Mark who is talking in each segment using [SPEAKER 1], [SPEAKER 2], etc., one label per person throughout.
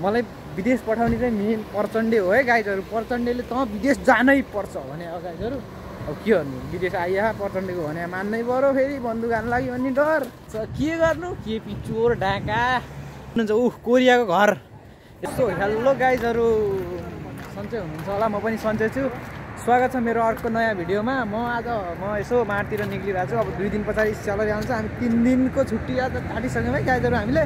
[SPEAKER 1] मलाई विदेश पठाउने चाहिँ मेन प्रचण्डे हो है गाइजहरू। प्रचण्डेले त विदेश जानै पर्छ भने अब गाइजहरू अब के गर्नु, विदेश आइया प्रचण्डेको भने मान्नै पऱ्यो, फेरि बन्दुक हान्नु लागि भन्ने डर के गर्नु, के पिचोर ढाका हुन्छ। कोरियाको घर यस्तो। हेलो गाइजहरू, सन्चै हुनुहुन्छ होला, म पनि सन्चै छु। स्वागत छ मेरो अर्को नयाँ भिडियोमा। म यसो माडतिर निक्लिरहेको छु। अब 2 दिन पछाडि स्यालेरी आउँछ। हामी 3 दिनको छुट्टी आज काटिसक्यौँ है गाइजहरू हामीले।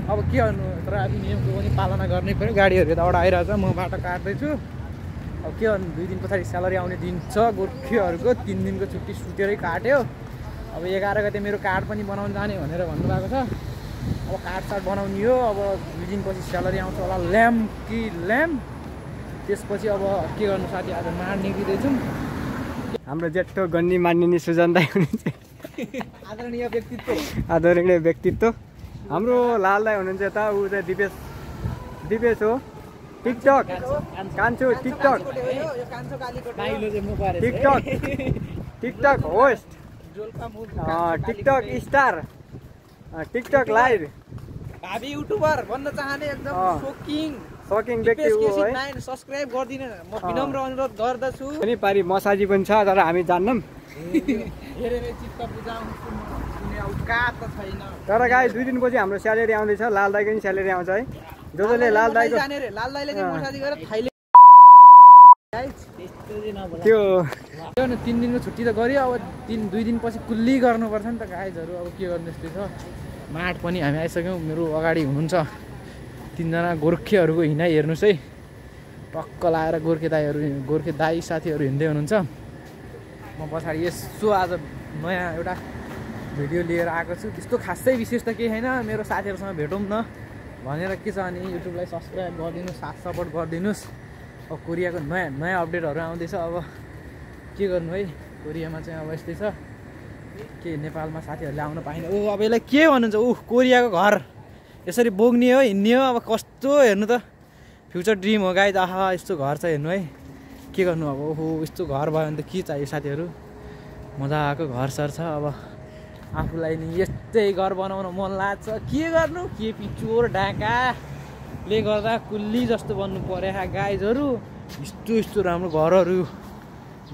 [SPEAKER 1] अब के गर्नु, ट्राफिक नियमको पनि पालना गर्नै पऱ्यो। गाडीहरू यताबाट आइरहेछ, म बाटो काट्दैछु। अब के गर्नु, 2 दिन पछाडि स्यालेरी आउने दिन छ गोर्खेहरूको। 3 दिनको छुट्टी सुतेरै काट्यो। अब 11 गते मेरो कार्ड पनि बनाउनु जाने भनेर भन्नुभएको छ। अब कार्ड बनाउने हो। अब 2 दिनपछि स्यालेरी आउँछ होला। ल्याम्प त्यसपछि अब के गर्नु साथी, आज माड निक्लिँदैछौँ।
[SPEAKER 2] हाम्रो जेठो गन्नी मान्ने सुजन दाइ हुनुहुन्छ। आदरणीय व्यक्तित्व हाम्रो लाल दाइ हुनुहुन्छ। यता ऊ चाहिँ दिपेश हो। टिकटक कान्छु, TikTok host, TikTok star, TikTok live
[SPEAKER 1] भावी युट्युबर बन्न चाहने एकदम
[SPEAKER 2] सकिङ व्यक्ति हो है।
[SPEAKER 1] सब्स्क्राइब गर्दिन म विनम्र अनुरोध गर्दछु।
[SPEAKER 2] पनि पारी मसाजी पनि छ, तर हामी जान्नौँ। तर गाई 2 दिनपछि हाम्रो स्यालेरी आउँदैछ। लाल दाइको पनि स्यालेरी आउँछ है। जसले लाल दाइको त्यो
[SPEAKER 1] 3 दिनको छुट्टी त गऱ्यो। अब 2 दिनपछि कुल्ली गर्नुपर्छ नि त गाइजहरू। अब के गर्नु, यस्तै छ। माड पनि हामी आइसक्यौँ। मेरो अगाडि हुनुहुन्छ 3 जना गोर्खेहरूको हिँडाइ हेर्नुहोस् है। टक्क लाएर गोर्खे दाई साथीहरू हिँड्दै हुनुहुन्छ। म पछाडि यसो आज नयाँ एउटा भिडियो लिएर आएको छु। त्यस्तो खासै विशेष त केही छैन। मेरो साथीहरूसँग भेटौँ न भनेर के छ भने युट्युबलाई सब्सक्राइब गरिदिनुहोस्, साथ सपोर्ट गरिदिनुहोस्। अब कोरियाको नयाँ अपडेटहरू आउँदैछ। अब के गर्नु है, कोरियामा चाहिँ अब यस्तै छ। के नेपालमा साथीहरूले आउन पाएन। अब यसलाई के भन्नुहुन्छ, कोरियाको घर यसरी बोक्ने हो, हिँड्ने हो। अब कस्तो हेर्नु त, फ्युचर ड्रिम हो गाइज। आहा यस्तो घर छ हेर्नु है। के गर्नु अब, यस्तो घर भयो भने त के चाहियो साथीहरू। मजाको घर सर छ। अब आफूलाई नि यस्तै घर बनाउन मन लाग्छ। के गर्नु, के पिचोर ढाकाले गर्दा कुल्ली जस्तो बन्नु पर्यो गाइजहरू। यस्तो राम्रो घरहरू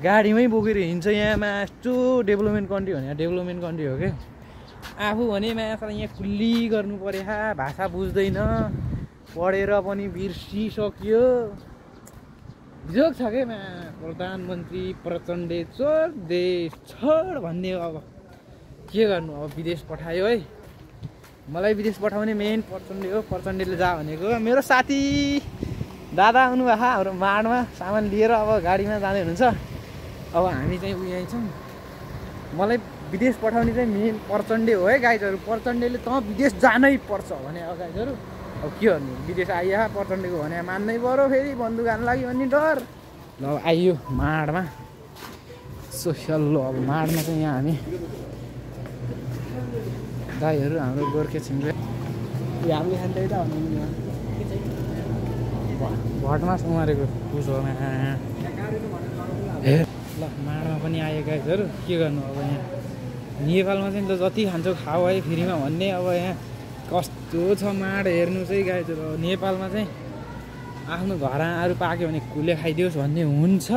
[SPEAKER 1] गाडीमै बोकेर हिँड्छ यहाँमा। यस्तो डेभलपमेन्ट कन्ट्री भने डेभलपमेन्ट कन्ट्री हो क्या। आफू भने यहाँ कुल्ली गर्नु पर्यो। भाषा बुझ्दैन, पढेर पनि बिर्सिसक्यो। जोक छ क्या प्रधानमन्त्री प्रचण्डे चोर देश छोड भन्ने हो। अब के गर्नु, अब विदेश पठायो है। मलाई विदेश पठाउने मेन प्रचण्डे हो। प्रचण्डेले जा भनेको। मेरो साथी दादा आउनुभएको हाम्रो माडमा सामान लिएर अब गाडीमा जाँदै हुनुहुन्छ। अब हामी चाहिँ यहीँ छौँ। मलाई विदेश पठाउने चाहिँ मेन प्रचण्डे हो है गाइजहरू। प्रचण्डेले त विदेश जानै पर्छ भने अब गाइजहरू अब के गर्नु, विदेश आइया प्रचण्डेको भने मान्नै पऱ्यो, फेरि बन्दुक हान्नु लागि भन्ने डर। ल आइयो माडमा सोसियल। अब माडमा चाहिँ यहाँ हामी दाइहरू हाम्रो गोर्खे छिङ्गे हामीले खान्छ यता भन्नु भटमास उमारेको पुसोमा। हे ल माडमा पनि आयो गाइजहरू। के गर्नु अब, यहाँ नेपालमा चाहिँ त जति खान्छौ खाऊ है फ्रीमा भन्ने। अब यहाँ कस्तो छ माड हेर्नु चाहिँ गाइजहरू। नेपालमा चाहिँ आफ्नो घर आरू पाक्यो भने कुले खाइदियोस् भन्ने हुन्छ।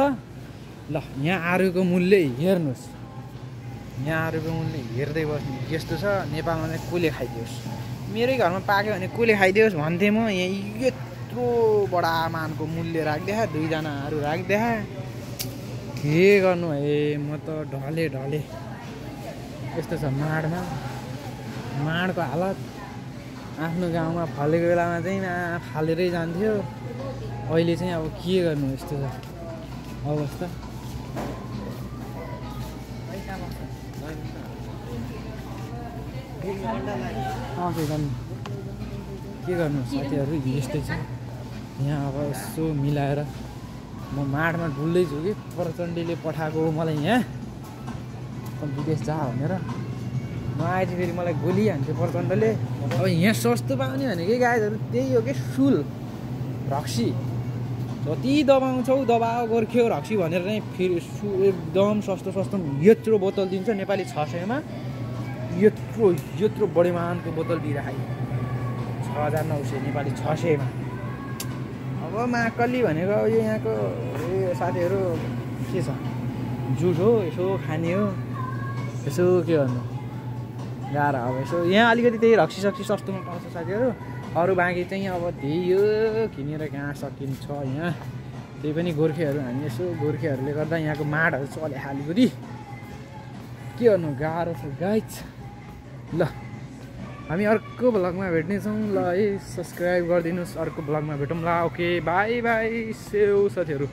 [SPEAKER 1] ल यहाँ आरूको मूल्य हेर्नुहोस्। यहाँ आरूको मूल्य हेर्दै बस्नु यस्तो छ। नेपालमा चाहिँ कुले खाइदियोस्, मेरै घरमा पाक्यो भने कुले खाइदियोस् भन्थेँ म। यहाँ यत्रो बडा मानको मूल्य राख्दै 2 जना आरू राख्दै। के गर्नु है, म त ढले यस्तो छ माडमा। माडको हालत आफ्नो गाउँमा फलेको बेलामा चाहिँ फालेरै जान्थ्यो। अहिले चाहिँ अब के गर्नु, यस्तो छ अवस्था। के गर्नु साथीहरू, यस्तै छ यहाँ। अब यसो मिलाएर म माडमा डुल्दैछु कि प्रचण्डीले पठाएको मलाई यहाँ विदेश जा भनेर। म आएपछि फेरि मलाई गोली हान्थ्यो प्रचण्डले। अब यहाँ सस्तो पाउने भनेकै गाइजहरू त्यही हो कि सुल रक्सी। जति दबाउँछौ दबाओ गोर्खे रक्सी भनेर चाहिँ फेरि एकदम सस्तो यत्रो बोतल दिन्छ नेपाली 600 यत्रो बढी मानको बोतल दिइराखेको 6900 नेपाली 600 अब महाकाली भनेको अब यो यहाँको साथीहरू के छ जुट हो यसो खाने हो यसो के भन्नु गाह्रो अब यसो यहाँ अलिकति त्यही रक्सी सक्सी सस्तोमा पाउँछ साथीहरू अरू बाँकी चाहिँ अब त्यही हो किनेर कहाँ सकिन्छ यहाँ त्यही पनि गोर्खेहरू हामी यसो गोर्खेहरूले गर्दा यहाँको माडहरू चले हालिगुरी के गर्नु गाह्रो छ गाइज ल हामी अर्को भ्लगमा भेट्नेछौँ ल है सब्सक्राइब गरिदिनुहोस् अर्को भ्लगमा भेटौँ ल ओके बाई बाई सेउ साथीहरू